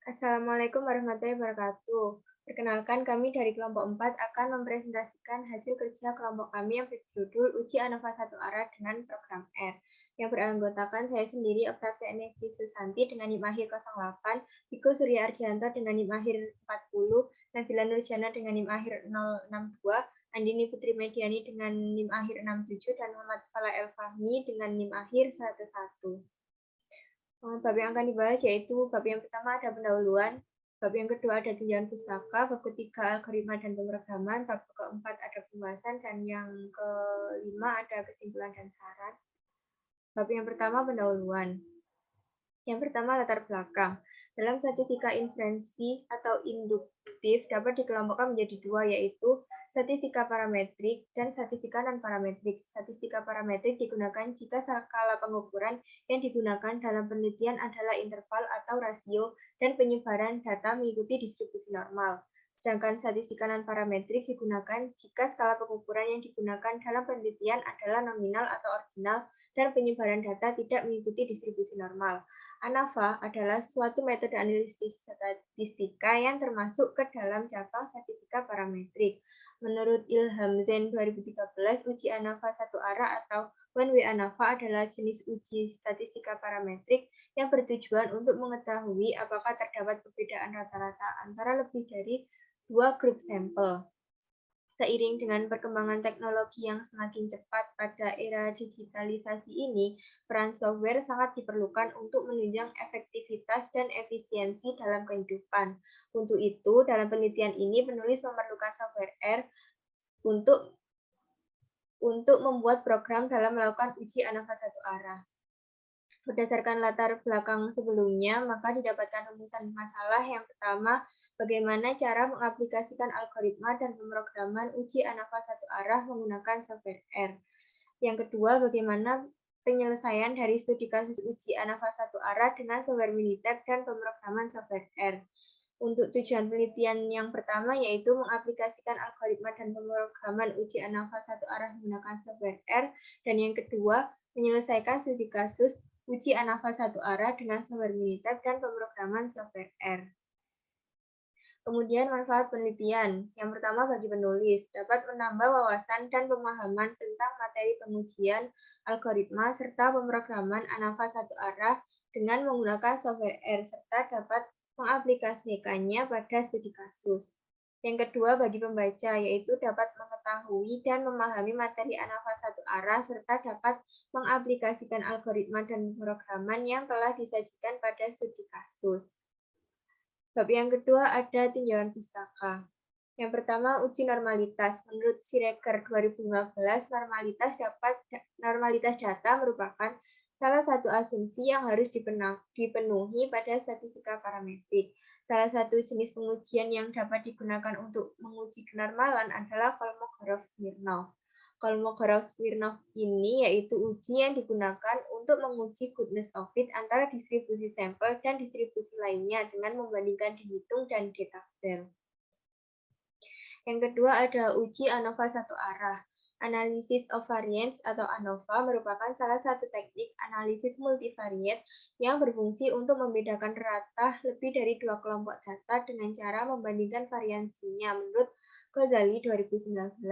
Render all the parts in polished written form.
Assalamualaikum warahmatullahi wabarakatuh. Perkenalkan, kami dari kelompok 4 akan mempresentasikan hasil kerja kelompok kami yang berjudul Uji ANOVA 1 Arah dengan program R, yang beranggotakan saya sendiri, Octavia Energi Susanti dengan NIM akhir 08, Viko Surya Ardianto dengan NIM akhir 40, Nabila Nurjana dengan NIM akhir 062, Andini Putri Mediani dengan NIM akhir 67, dan Muhammad Fala El Fahmi dengan NIM akhir 101. Bab yang akan dibahas yaitu bab yang pertama ada pendahuluan, bab yang kedua ada tinjauan pustaka, bab ketiga algoritma dan pemrograman, bab keempat ada pembahasan, dan yang kelima ada kesimpulan dan saran. Bab yang pertama pendahuluan. Yang pertama latar belakang. Dalam statistika inferensi atau induktif dapat dikelompokkan menjadi dua, yaitu statistika parametrik dan statistika non-parametrik. Statistika parametrik digunakan jika skala pengukuran yang digunakan dalam penelitian adalah interval atau rasio dan penyebaran data mengikuti distribusi normal. Sedangkan statistika non-parametrik digunakan jika skala pengukuran yang digunakan dalam penelitian adalah nominal atau ordinal dan penyebaran data tidak mengikuti distribusi normal. ANOVA adalah suatu metode analisis statistika yang termasuk ke dalam cabang statistika parametrik. Menurut Ilham Zain 2013, uji ANOVA satu arah atau one-way ANOVA adalah jenis uji statistika parametrik yang bertujuan untuk mengetahui apakah terdapat perbedaan rata-rata antara lebih dari dua grup sampel. Seiring dengan perkembangan teknologi yang semakin cepat pada era digitalisasi ini, peran software sangat diperlukan untuk menunjang efektivitas dan efisiensi dalam kehidupan. Untuk itu, dalam penelitian ini penulis memerlukan software R untuk membuat program dalam melakukan uji ANOVA satu arah. Berdasarkan latar belakang sebelumnya, maka didapatkan rumusan masalah. Yang pertama, bagaimana cara mengaplikasikan algoritma dan pemrograman uji ANOVA satu arah menggunakan software R. Yang kedua, bagaimana penyelesaian dari studi kasus uji ANOVA satu arah dengan software Minitab dan pemrograman software R. Untuk tujuan penelitian yang pertama yaitu mengaplikasikan algoritma dan pemrograman uji ANOVA satu arah menggunakan software R, dan yang kedua, menyelesaikan studi kasus uji ANOVA satu arah dengan software Minitab dan pemrograman software R. Kemudian manfaat penelitian. Yang pertama bagi penulis, dapat menambah wawasan dan pemahaman tentang materi pengujian, algoritma, serta pemrograman ANOVA satu arah dengan menggunakan software R, serta dapat mengaplikasikannya pada studi kasus. Yang kedua bagi pembaca, yaitu dapat mengetahui dan memahami materi ANOVA satu arah, serta dapat mengaplikasikan algoritma dan pemrograman yang telah disajikan pada studi kasus. Bab yang kedua ada tinjauan pustaka. Yang pertama, uji normalitas. Menurut Siregar 2015, normalitas data merupakan salah satu asumsi yang harus dipenuhi pada statistika parametrik. Salah satu jenis pengujian yang dapat digunakan untuk menguji kenormalan adalah Kolmogorov-Smirnov. Kolmogorov-Smirnov ini yaitu uji yang digunakan untuk menguji goodness of fit antara distribusi sampel dan distribusi lainnya dengan membandingkan dihitung dan ditabel. Yang kedua ada uji ANOVA satu arah. Analysis of variance atau ANOVA merupakan salah satu teknik analisis multivariate yang berfungsi untuk membedakan rata lebih dari dua kelompok data dengan cara membandingkan variansinya menurut Ghazali 2019.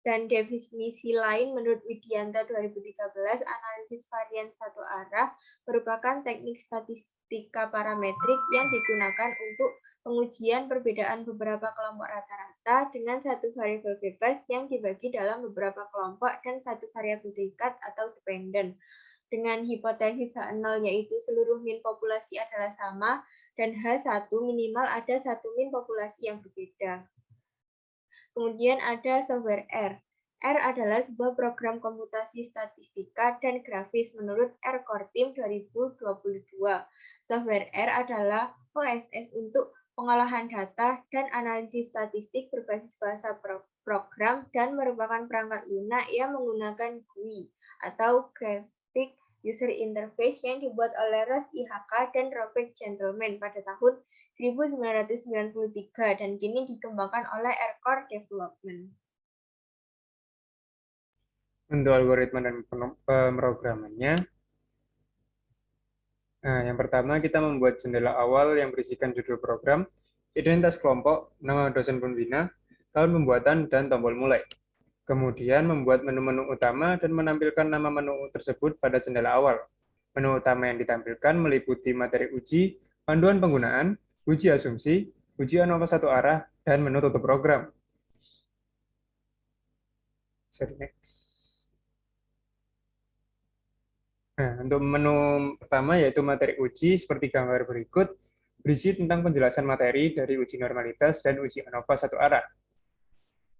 Dan definisi lain menurut Widianto 2013, analisis varian satu arah merupakan teknik statistika parametrik yang digunakan untuk pengujian perbedaan beberapa kelompok rata-rata dengan satu variabel bebas yang dibagi dalam beberapa kelompok dan satu variabel terikat atau dependen. Dengan hipotesis H0 yaitu seluruh min populasi adalah sama dan H1 minimal ada satu min populasi yang berbeda. Kemudian ada software R. R adalah sebuah program komputasi statistika dan grafis menurut R Core Team 2022. Software R adalah OSS untuk pengolahan data dan analisis statistik berbasis bahasa program dan merupakan perangkat lunak yang menggunakan GUI atau Graphic User Interface yang dibuat oleh Ross IHK dan Robert Gentleman pada tahun 1993 dan kini dikembangkan oleh R-Core Development. Untuk algoritma dan pemrogramannya, Nah, yang pertama kita membuat jendela awal yang berisikan judul program, identitas kelompok, nama dosen pembina, tahun pembuatan, dan tombol mulai. Kemudian membuat menu-menu utama dan menampilkan nama menu tersebut pada jendela awal. Menu utama yang ditampilkan meliputi materi uji, panduan penggunaan, uji asumsi, uji ANOVA satu arah, dan menu tutup program. Sorry, next. Nah, untuk menu pertama yaitu materi uji seperti gambar berikut, berisi tentang penjelasan materi dari uji normalitas dan uji ANOVA satu arah.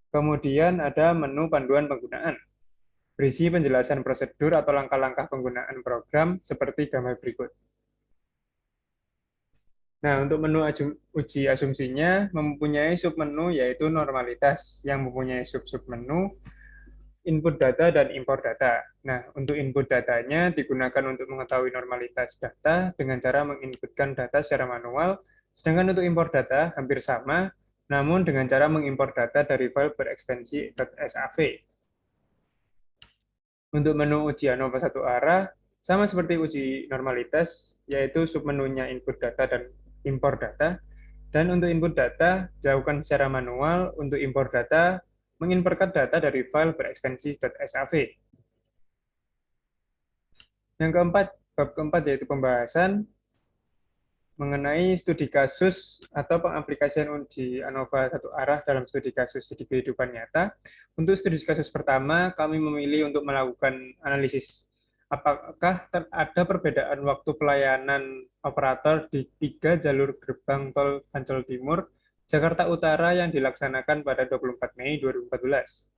Kemudian ada menu panduan penggunaan, berisi penjelasan prosedur atau langkah-langkah penggunaan program seperti gambar berikut. Nah, untuk menu uji asumsinya mempunyai submenu yaitu normalitas yang mempunyai sub-submenu input data dan import data. Nah, untuk input datanya digunakan untuk mengetahui normalitas data dengan cara menginputkan data secara manual, sedangkan untuk import data hampir sama, namun dengan cara mengimport data dari file berekstensi .sav. Untuk menu uji ANOVA satu arah, sama seperti uji normalitas, yaitu submenunya input data dan import data. Dan untuk input data, dilakukan secara manual. Untuk import data, mengimportkan data dari file berekstensi .sav. Yang keempat, bab keempat yaitu pembahasan mengenai studi kasus atau pengaplikasian uji ANOVA satu arah dalam studi kasus di kehidupan nyata. Untuk studi kasus pertama, kami memilih untuk melakukan analisis apakah ada perbedaan waktu pelayanan operator di 3 jalur gerbang tol Ancol Timur, Jakarta Utara yang dilaksanakan pada 24 Mei 2014.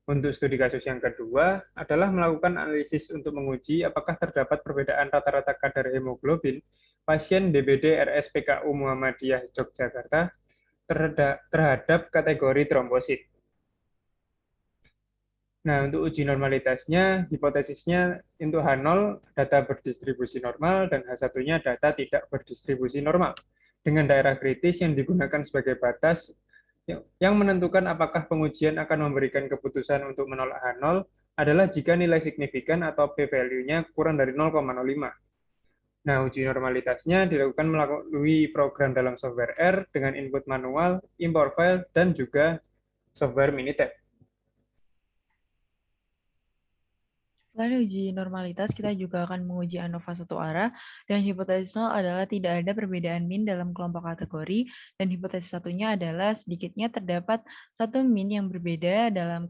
Untuk studi kasus yang kedua adalah melakukan analisis untuk menguji apakah terdapat perbedaan rata-rata kadar hemoglobin pasien DBD RSPKU Muhammadiyah Yogyakarta terhadap kategori trombosit. Nah, untuk uji normalitasnya, hipotesisnya untuk H0 data berdistribusi normal dan H1-nya data tidak berdistribusi normal dengan daerah kritis yang digunakan sebagai batas yang menentukan apakah pengujian akan memberikan keputusan untuk menolak H0 adalah jika nilai signifikan atau p-value-nya kurang dari 0,05. Nah, uji normalitasnya dilakukan melalui program dalam software R dengan input manual, import file, dan juga software Minitab. Selain uji normalitas, kita juga akan menguji ANOVA satu arah, dan hipotesis nol adalah tidak ada perbedaan min dalam kelompok kategori, dan hipotesis satunya adalah sedikitnya terdapat satu min yang berbeda dalam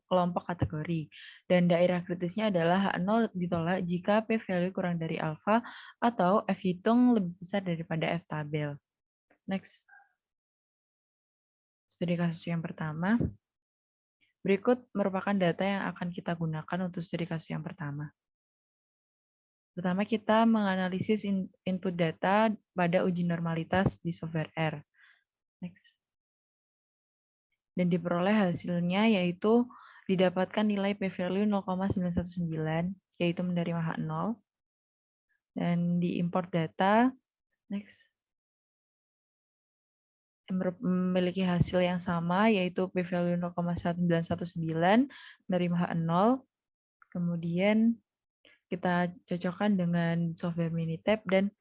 kelompok kategori. Dan daerah kritisnya adalah H0 ditolak jika p-value kurang dari alfa atau F hitung lebih besar daripada F tabel. Next. Studi kasus yang pertama. Berikut merupakan data yang akan kita gunakan untuk studi kasus yang pertama. Pertama, kita menganalisis input data pada uji normalitas di software R. Next. Dan diperoleh hasilnya yaitu didapatkan nilai p-value 0,919, yaitu menerima H0. Dan diimport data, next, memiliki hasil yang sama, yaitu p-value 0,919, menerima H0. Kemudian kita cocokkan dengan software Minitab dan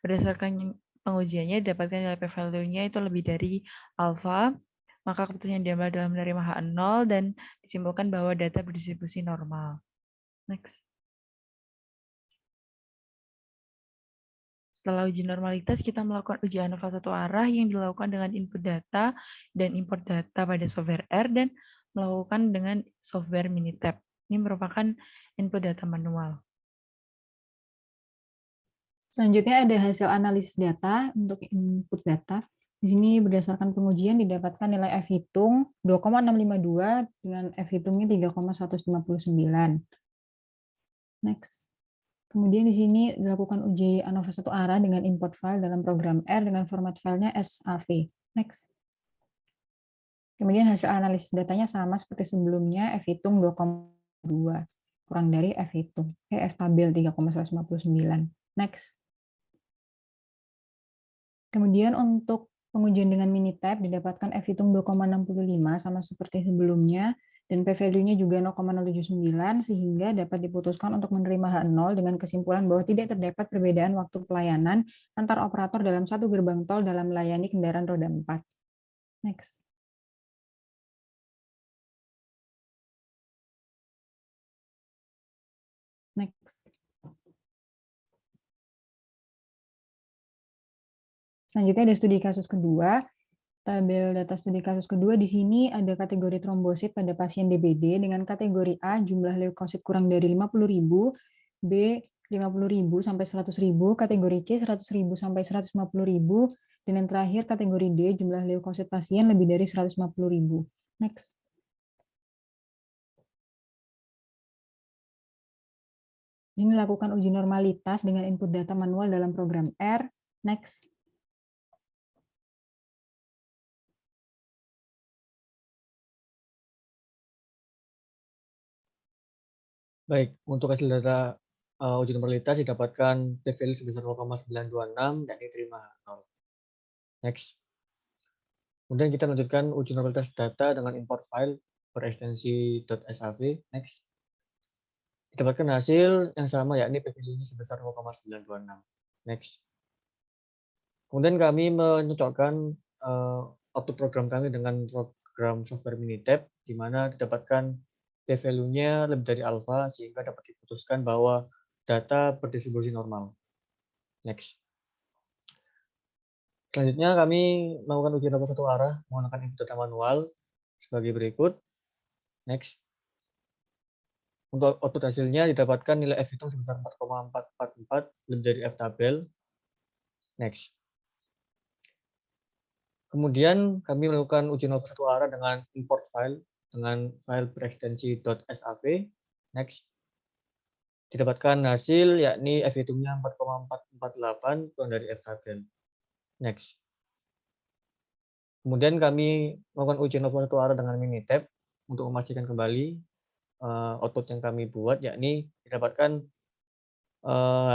berdasarkan pengujiannya dapatkan nilai p-value-nya itu lebih dari alfa, maka keputusan yang diambil adalah menerima H0 dan disimpulkan bahwa data berdistribusi normal. Next. Setelah uji normalitas, kita melakukan uji ANOVA satu arah yang dilakukan dengan input data dan import data pada software R dan melakukan dengan software Minitab. Ini merupakan input data manual. Selanjutnya ada hasil analisis data untuk input data. Di sini berdasarkan pengujian didapatkan nilai F hitung 2,652 dengan F hitungnya 3,159. Next. Kemudian di sini dilakukan uji ANOVA satu arah dengan import file dalam program R dengan format filenya SAV. Next. Kemudian hasil analisis datanya sama seperti sebelumnya, F hitung 2,2 kurang dari F hitung. F tabel 3,159. Next. Kemudian untuk pengujian dengan Minitab didapatkan F hitung 2,65 sama seperti sebelumnya dan p-value-nya juga 0,079 sehingga dapat diputuskan untuk menerima H0 dengan kesimpulan bahwa tidak terdapat perbedaan waktu pelayanan antar operator dalam satu gerbang tol dalam melayani kendaraan roda 4. Next. Next. Selanjutnya ada studi kasus kedua. Tabel data studi kasus kedua di sini ada kategori trombosit pada pasien DBD dengan kategori A jumlah leukosit kurang dari 50.000, B 50.000 sampai 100.000, kategori C 100.000 sampai 150.000, dan yang terakhir kategori D jumlah leukosit pasien lebih dari 150.000. Next. Di sini lakukan uji normalitas dengan input data manual dalam program R. Next. Baik, untuk hasil data uji normalitas didapatkan p-value sebesar 0,926 dan diterima 0. Next. Kemudian kita lanjutkan uji normalitas data dengan import file berekstensi .sav. Next. Didapatkan hasil yang sama, yakni p-value-nya sebesar 0,926. Next. Kemudian kami menyocokkan output program kami dengan program software Minitab, di mana didapatkan p-value-nya lebih dari alfa, sehingga dapat diputuskan bahwa data berdistribusi normal. Next. Selanjutnya kami melakukan uji nomor satu arah menggunakan input data manual sebagai berikut. Next. Untuk output hasilnya didapatkan nilai F hitung sebesar 4,444 lebih dari F tabel. Next. Kemudian kami melakukan uji nomor satu arah dengan import file dengan file berekstensi .sav. Next. Didapatkan hasil yakni F hitungnya 4,448 kurang dari F tabel. Next. Kemudian kami melakukan uji nomor satu arah dengan Minitab untuk memastikan kembali output yang kami buat, yakni didapatkan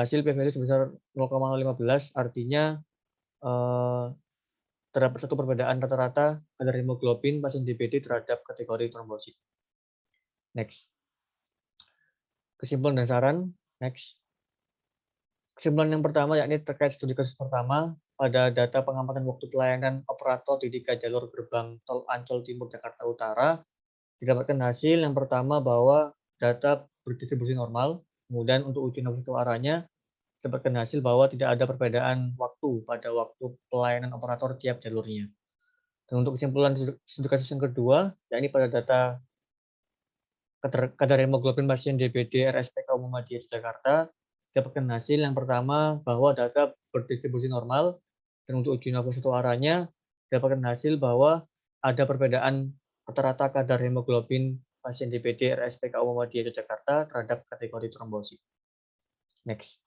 hasil p-value sebesar 0,015, artinya terdapat satu perbedaan rata-rata kadar hemoglobin pasien DBD terhadap kategori trombosit. Next. Kesimpulan dan saran. Next. Kesimpulan yang pertama yakni terkait studi kasus pertama pada data pengamatan waktu pelayanan operator di 3 jalur gerbang tol Ancol Timur Jakarta Utara, didapatkan hasil yang pertama bahwa data berdistribusi normal. Kemudian untuk uji nomor satu arahnya didapatkan hasil bahwa tidak ada perbedaan waktu pada waktu pelayanan operator tiap jalurnya. Dan untuk kesimpulan studi kasus yang kedua, yakni pada data kadar hemoglobin pasien DBD RSPK Muhammadiyah Jakarta, didapatkan hasil yang pertama bahwa data berdistribusi normal, dan untuk uji nomor satu arahnya didapatkan hasil bahwa ada perbedaan rata-rata kadar hemoglobin pasien DBD RSPK Muhammadiyah Jakarta terhadap kategori trombosit. Next.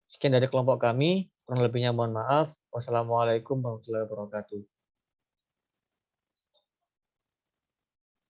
Sekian dari kelompok kami, kurang lebihnya mohon maaf. Wassalamualaikum warahmatullahi wabarakatuh.